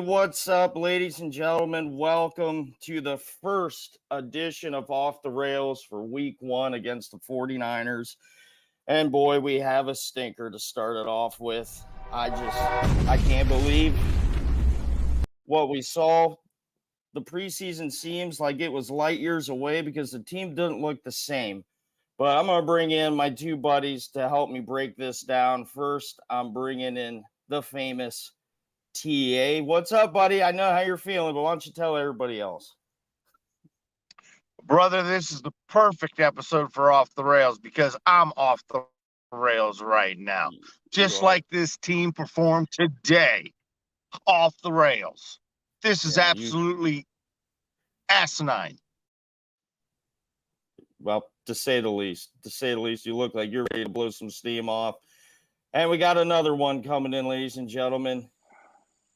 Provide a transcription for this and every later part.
what's up, ladies and gentlemen? Welcome to the first edition of Off the Rails for week 1 against the 49ers. And boy, we have a stinker to start it off with. I can't believe what we saw. The preseason seems like it was light years away because the team didn't look the same. But I'm going to bring in my two buddies to help me break this down. First, I'm bringing in the famous TA. What's up, buddy? I know how you're feeling, but why don't you tell everybody else? Brother, this is the perfect episode for Off the Rails because I'm off the rails right now. Just like this team performed today, off the rails. This is absolutely asinine. Well, to say the least. You look like you're ready to blow some steam off. And we got another one coming in, ladies and gentlemen.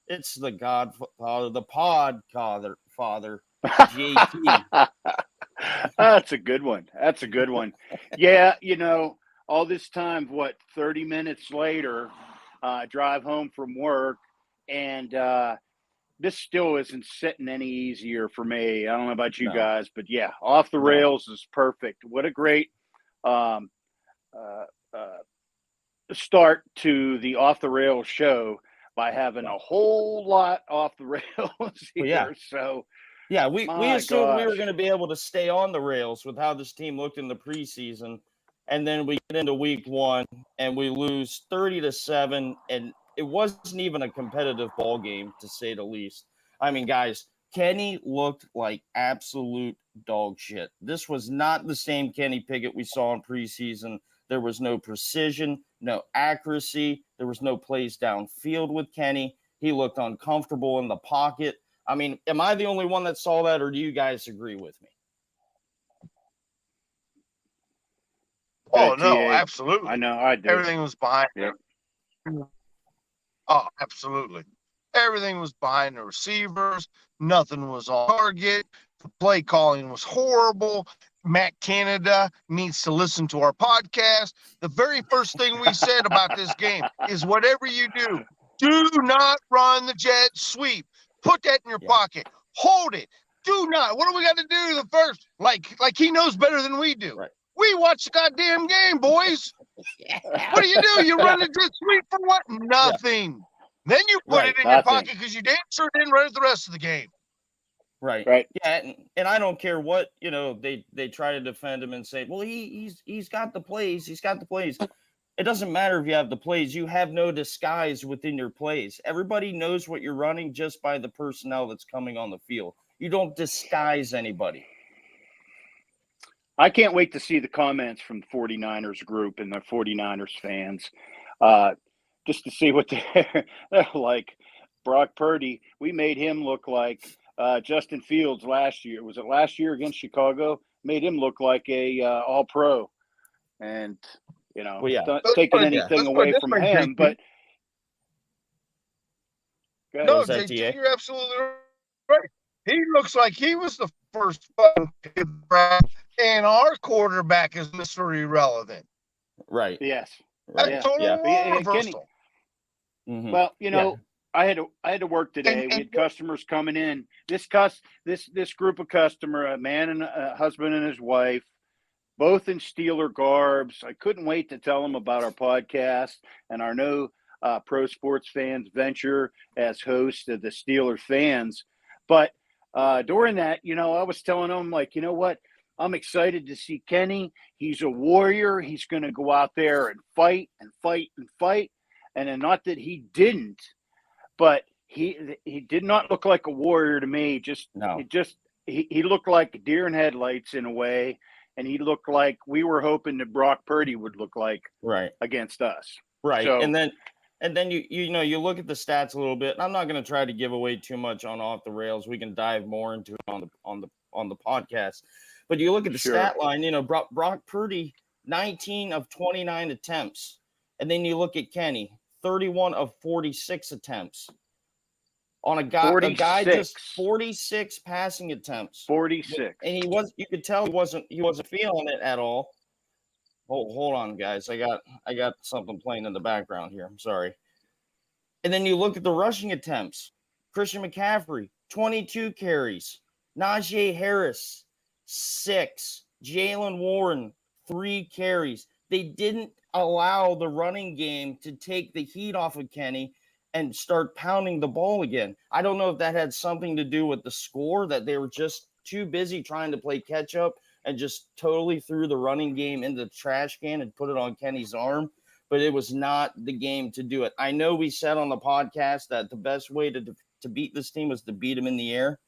It's the godfather, the podfather, JT. That's a good one. Yeah, all this time, 30 minutes later, drive home from work, and this still isn't sitting any easier for me. I don't know about you guys, but yeah, Off the Rails is perfect. What a great start to the Off the Rails show by having a whole lot off the rails here. So yeah, we assumed we were going to be able to stay on the rails with how this team looked in the preseason, and then we get into week 1 and we lose 30-7, and it wasn't even a competitive ball game, to say the least. I mean, guys, Kenny looked like absolute dog shit. This was not the same Kenny Pickett we saw in preseason. There was no precision, no accuracy. There was no plays downfield with Kenny. He looked uncomfortable in the pocket. I mean, am I the only one that saw that, or do you guys agree with me? Oh, no, absolutely. I know, I do. Everything was behind him. Oh, absolutely. Everything was behind the receivers. Nothing was on target. The play calling was horrible. Matt Canada needs to listen to our podcast. The very first thing we said about this game is whatever you do not run the jet sweep. Put that in your pocket. Hold it. Do not. What do we got to do the first? Like he knows better than we do. Right. We watch the goddamn game, boys. What do? You run the jet sweep for what? Nothing. Yeah. Then you put it in your pocket because you damn sure didn't run it the rest of the game. Right. Yeah, and I don't care what, they try to defend him and say, well, he's got the plays. He's got the plays. It doesn't matter if you have the plays. You have no disguise within your plays. Everybody knows what you're running just by the personnel that's coming on the field. You don't disguise anybody. I can't wait to see the comments from the 49ers group and the 49ers fans, just to see what they're like. Brock Purdy, we made him look like Justin Fields last year. Was it last year against Chicago? Made him look like a all-pro. And, not taking anything away from him, but no, JT, you're absolutely right. He looks like he was the first fucking pick and our quarterback is Mr. Irrelevant. Right. Yes. Right. Reversal. Well, I had to work today. We had customers coming in. This group of customer, a man and a husband and his wife, both in Steeler garbs. I couldn't wait to tell them about our podcast and our new Pro Sports Fans venture as host of the Steeler Fans. But during that, I was telling them, like, you know what? I'm excited to see Kenny. He's a warrior. He's going to go out there and fight and fight and fight. And then not that he didn't, but he did not look like a warrior to me. He looked like a deer in headlights in a way. And he looked like we were hoping that Brock Purdy would look like against us. Right. So, and then you look at the stats a little bit. And I'm not going to try to give away too much on Off the Rails. We can dive more into it on the podcast. But you look at the stat line, Brock Purdy, 19 of 29 attempts. And then you look at Kenny, 31 of 46 attempts. On a guy just 46 passing attempts. 46. And you could tell he wasn't feeling it at all. Hold on, guys. I got something playing in the background here. I'm sorry. And then you look at the rushing attempts. Christian McCaffrey, 22 carries. Najee Harris, 6. Jaylen Warren, 3 carries. They didn't allow the running game to take the heat off of Kenny and start pounding the ball again. I don't know if that had something to do with the score, that they were just too busy trying to play catch up and just totally threw the running game into the trash can and put it on Kenny's arm. But it was not the game to do it. I know we said on the podcast that the best way to beat this team was to beat them in the air.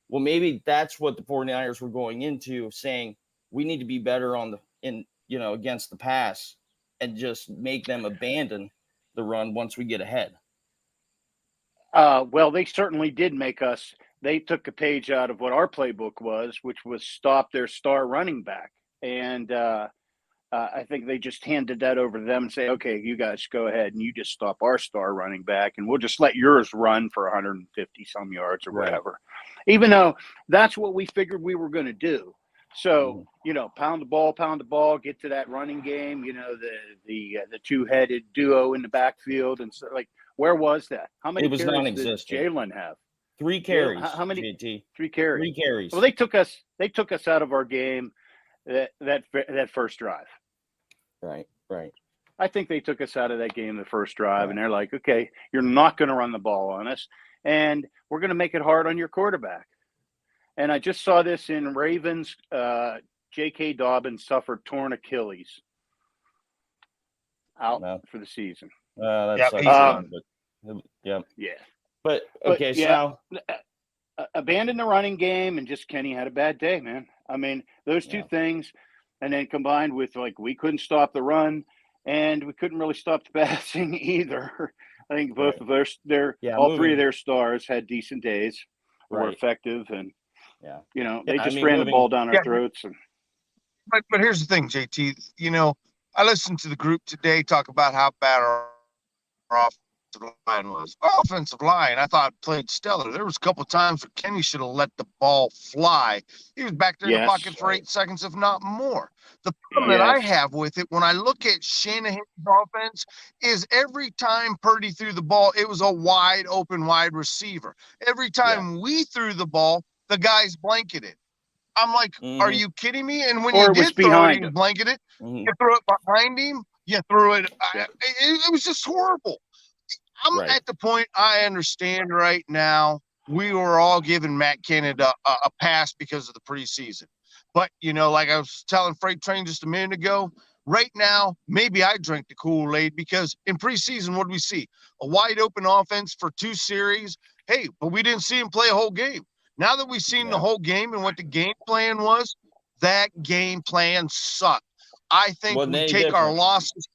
Well, maybe that's what the 49ers were going into, saying we need to be better against the pass and just make them abandon the run once we get ahead. Well, they certainly did make us. They took a page out of what our playbook was, which was stop their star running back. And I think they just handed that over to them and say, okay, you guys go ahead and you just stop our star running back and we'll just let yours run for 150 some yards or whatever. Even though that's what we figured we were going to do. So, pound the ball, get to that running game, the two-headed duo in the backfield. And so, where was that? How many carries did Jaylen have? 3 carries. How many? JT. 3 carries. 3 carries. Well, they took us out of our game that first drive. Right. I think they took us out of that game the first drive, and they're like, okay, you're not going to run the ball on us, and we're going to make it hard on your quarterback. And I just saw this in Ravens. J.K. Dobbins suffered torn Achilles out for the season. Yeah. But okay, so abandon the running game, and just Kenny had a bad day, man. I mean, those two things, and then combined with we couldn't stop the run, and we couldn't really stop the passing either. I think both of all three of their stars had decent days, were effective, and they just ran the ball down our throats. And but here's the thing, JT. I listened to the group today talk about how bad our offensive line was. Our offensive line, I thought, played stellar. There was a couple of times where Kenny should have let the ball fly. He was back there in the pocket for 8 seconds, if not more. The problem that I have with it, when I look at Shanahan's offense, is every time Purdy threw the ball, it was a wide open wide receiver. Every time we threw the ball, the guys blanketed. I'm like, are you kidding me? And when you did throw it, you blanketed. You threw it behind him. You threw it. It was just horrible. I'm at the point I understand right now. We were all giving Matt Canada a pass because of the preseason. But, like I was telling Freight Train just a minute ago, right now, maybe I drank the Kool-Aid, because in preseason, what did we see? A wide open offense for 2 series. Hey, but we didn't see him play a whole game. Now that we've seen the whole game and what the game plan was, that game plan sucked. I think we take our losses,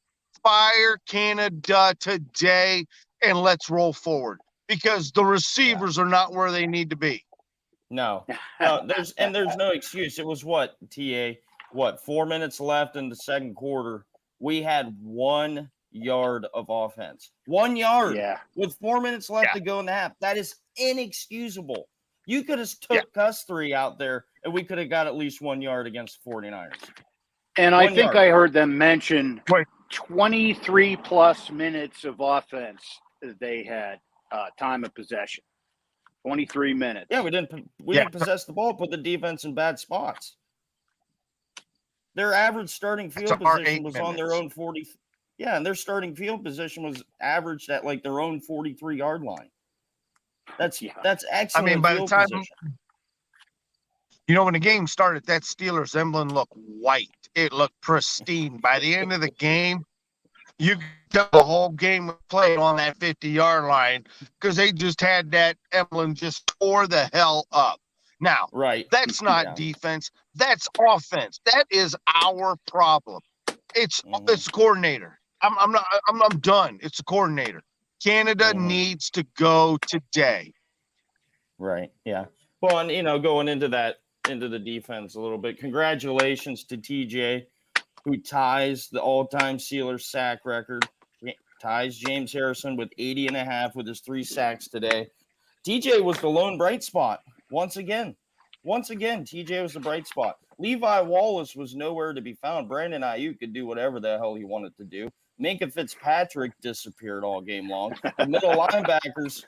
fire Canada today, and let's roll forward, because the receivers are not where they need to be. No, there's no excuse. It was 4 minutes left in the second quarter. We had 1 yard of offense. 1 yard with 4 minutes left to go in the half. That is inexcusable. You could have took us 3 out there, and we could have got at least 1 yard against the 49ers. And I think I heard them mention 23 plus minutes of offense they had time of possession. 23 minutes. Yeah, we didn't possess the ball, put the defense in bad spots. Their average starting field position was on their own 40. Yeah, and their starting field position was averaged at their own 43-yard line. That's excellent. I mean, by the time position. When the game started, that Steelers emblem looked white. It looked pristine. By the end of the game, you got the whole game played on that 50-yard line, because they just had that emblem just tore the hell up. Now, that's not defense. That's offense. That is our problem. It's the coordinator. I'm done. It's the coordinator. Canada needs to go today. Right. Yeah. Well, and going into the defense a little bit. Congratulations to TJ, who ties the all-time Steelers sack record. Ties James Harrison with 80.5 with his 3 sacks today. TJ was the lone bright spot once again. TJ was the bright spot. Levi Wallace was nowhere to be found. Brandon Ayuk could do whatever the hell he wanted to do. Minkah Fitzpatrick disappeared all game long. The middle linebackers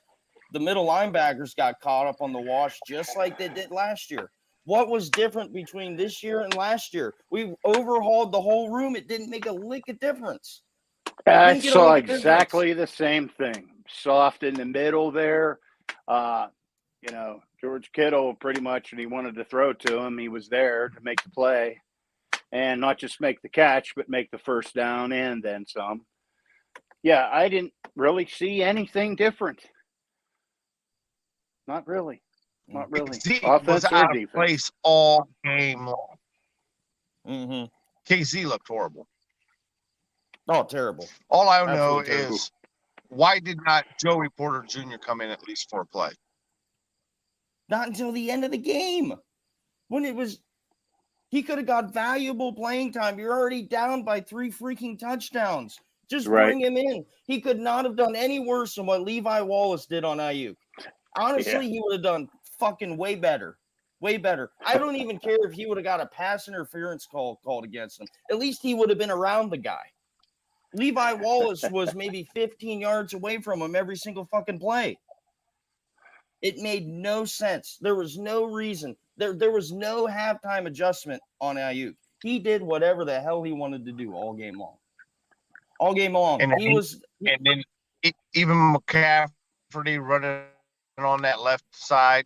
the middle linebackers got caught up on the wash just like they did last year. What was different between this year and last year? We overhauled the whole room. It didn't make a lick of difference. I saw exactly the same thing. Soft in the middle there. George Kittle pretty much, when he wanted to throw to him, he was there to make the play. And not just make the catch, but make the first down and then some. Yeah, I didn't really see anything different. Not really. Not really. KC was out of place all game long. Mm-hmm. KC looked horrible. Oh, terrible. All I know is, why did not Joey Porter Jr. come in at least for a play? Not until the end of the game. When he could have got valuable playing time. You're already down by 3 freaking touchdowns. Just bring him in. He could not have done any worse than what Levi Wallace did on Aiyuk. Honestly, he would have done fucking way better. Way better. I don't even care if he would have got a pass interference called against him. At least he would have been around the guy. Levi Wallace was maybe 15 yards away from him every single fucking play. It made no sense. There was no reason. There was no halftime adjustment on Aiyuk. He did whatever the hell he wanted to do all game long. All game long. And then even McCaffrey running on that left side.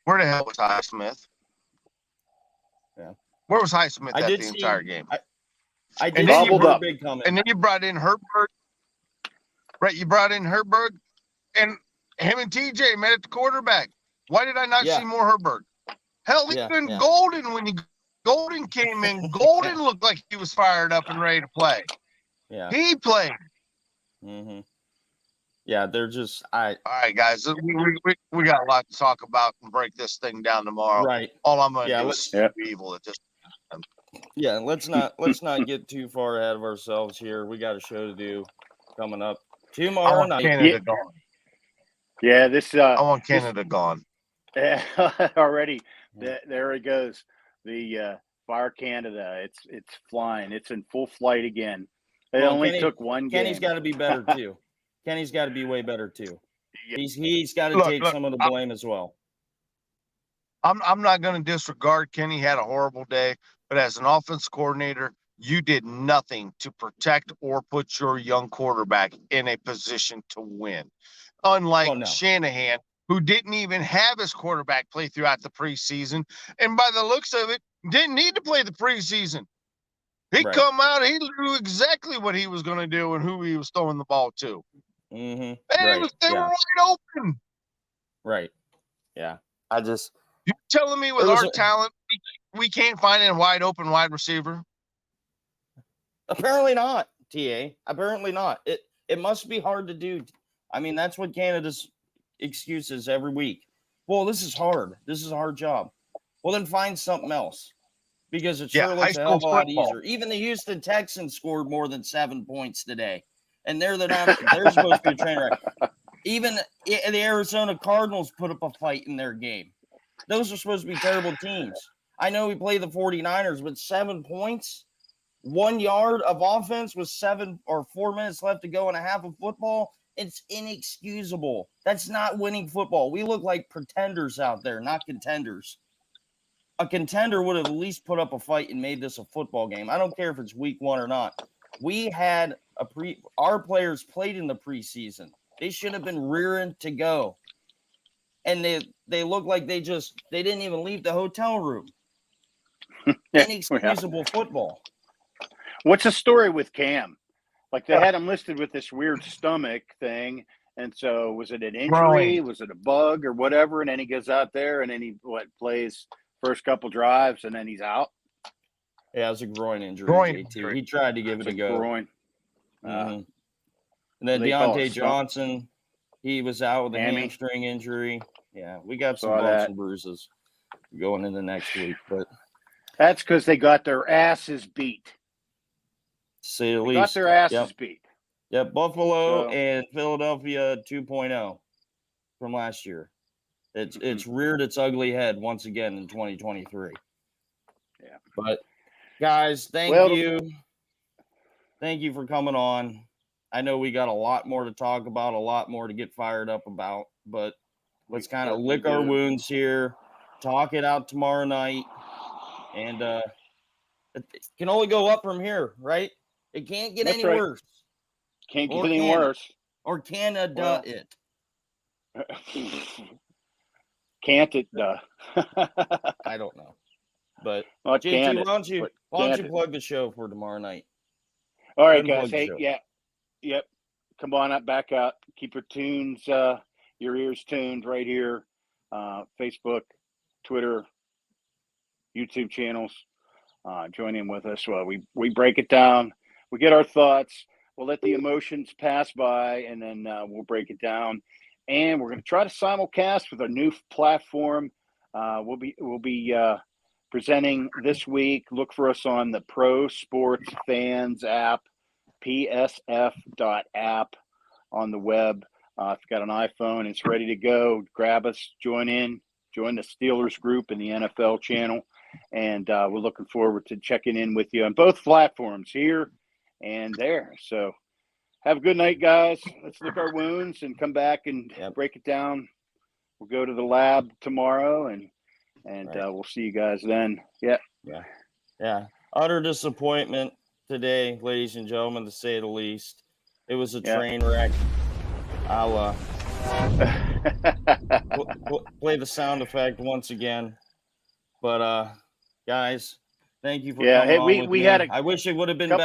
Where the hell was Highsmith? Yeah. Where was Highsmith the entire game? I did see Herbig coming. And then you brought in Herberg. Right, you brought in Herberg, and him and TJ met at the quarterback. Why did I not see more Herberg? Hell, even Golden, when Golden came in, Golden looked like he was fired up and ready to play. Yeah. He played. Mm-hmm. Yeah, they're just All right, guys. We got a lot to talk about and break this thing down tomorrow. Right. All I'm gonna do is evil at this time. Yeah, let's not get too far ahead of ourselves here. We got a show to do coming up tomorrow night. Canada gone. Yeah, I want Canada gone. Already. There it goes. The Fire Canada. It's flying. It's in full flight again. It only took one game. Kenny's got to be better too. Kenny's got to be way better too. He's got to take some of the blame as well. I'm not going to disregard Kenny. Had a horrible day, but as an offense coordinator, you did nothing to protect or put your young quarterback in a position to win. Unlike Shanahan, who didn't even have his quarterback play throughout the preseason, and by the looks of it, didn't need to play the preseason. He come out, he knew exactly what he was going to do and who he was throwing the ball to. Mm-hmm. And they were wide open. Right. Yeah. You're telling me with our talent, we can't find a wide open wide receiver? Apparently not, TA. Apparently not. It must be hard to do. I mean, that's what Canada's excuse is every week. Well, this is hard. This is a hard job. Well, then find something else. Because it sure looks a hell of a lot easier. Even the Houston Texans scored more than 7 points today. And they're supposed to be a train wreck. Even the Arizona Cardinals put up a fight in their game. Those are supposed to be terrible teams. I know we play the 49ers, but 7 points, 1 yard of offense with 7 or 4 minutes left to go and a half of football. It's inexcusable. That's not winning football. We look like pretenders out there, not contenders. A contender would have at least put up a fight and made this a football game. I don't care if it's week 1 or not. We had our players played in the preseason. They should have been rearing to go. And they look like they didn't even leave the hotel room. Inexcusable football. What's the story with Cam? Like they had him listed with this weird stomach thing. And so was it an injury? Was it a bug or whatever? And then he goes out there and then he plays first couple drives and then he's out. Yeah, it was a groin injury. He tried to give it a go. Groin. And then Deontay Johnson, he was out with a hamstring injury. Yeah, we got some bumps and bruises going into next week, but that's because they got their asses beat. To say the least, got their asses beat. Yeah, Buffalo and Philadelphia 2.0 from last year. It's reared its ugly head once again in 2023. Yeah, but guys, thank you. Thank you for coming on. I know we got a lot more to talk about, a lot more to get fired up about, but let's kind of lick our wounds here, talk it out tomorrow night, and it can only go up from here, right? It can't get any worse. Can't get any worse. Or Canada Well, it. Can't it? I don't know. But well, JT, why don't you plug the show for tomorrow night? All right, guys. Hey, yep. Come on up, back out. Keep your ears tuned right here. Facebook, Twitter, YouTube channels. Join in with us. We break it down. We get our thoughts. We'll let the emotions pass by, and then we'll break it down. And we're going to try to simulcast with our new platform. We'll be presenting this week. Look for us on the Pro Sports Fans app, psf.app on the web. If you've got an iPhone, it's ready to go. Grab us, join the Steelers group in the NFL channel. And we're looking forward to checking in with you on both platforms here and there. So have a good night, guys. Let's lick our wounds and come back and break it down. We'll go to the lab tomorrow, and we'll see you guys then. Yeah. Utter disappointment today, ladies and gentlemen, to say the least. It was a train wreck. I'll play the sound effect once again. But guys, thank you for coming on with me. I wish it would have been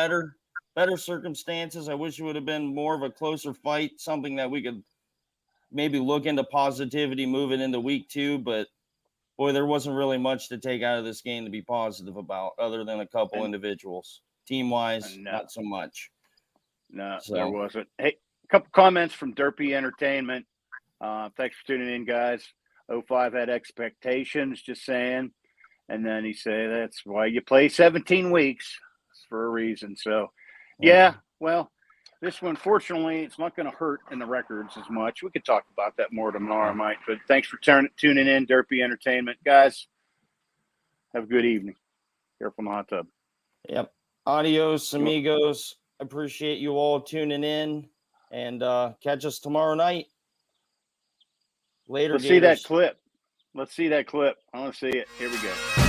better circumstances. I wish it would have been more of a closer fight, something that we could maybe look into positivity moving into week 2. But boy, there wasn't really much to take out of this game to be positive about, other than a couple individuals. Team-wise, not so much. No, there wasn't. Hey, a couple comments from Derpy Entertainment. Thanks for tuning in, guys. 05 had expectations, just saying. And then he said, that's why you play 17 weeks. It's for a reason. So, well, this one, fortunately, it's not going to hurt in the records as much. We could talk about that more tomorrow, Mike. But thanks for tuning in, Derpy Entertainment. Guys, have a good evening. Careful in the hot tub. Yep. Adios, amigos. Appreciate you all tuning in. And catch us tomorrow night. Later, Let's see that clip. I want to see it. Here we go.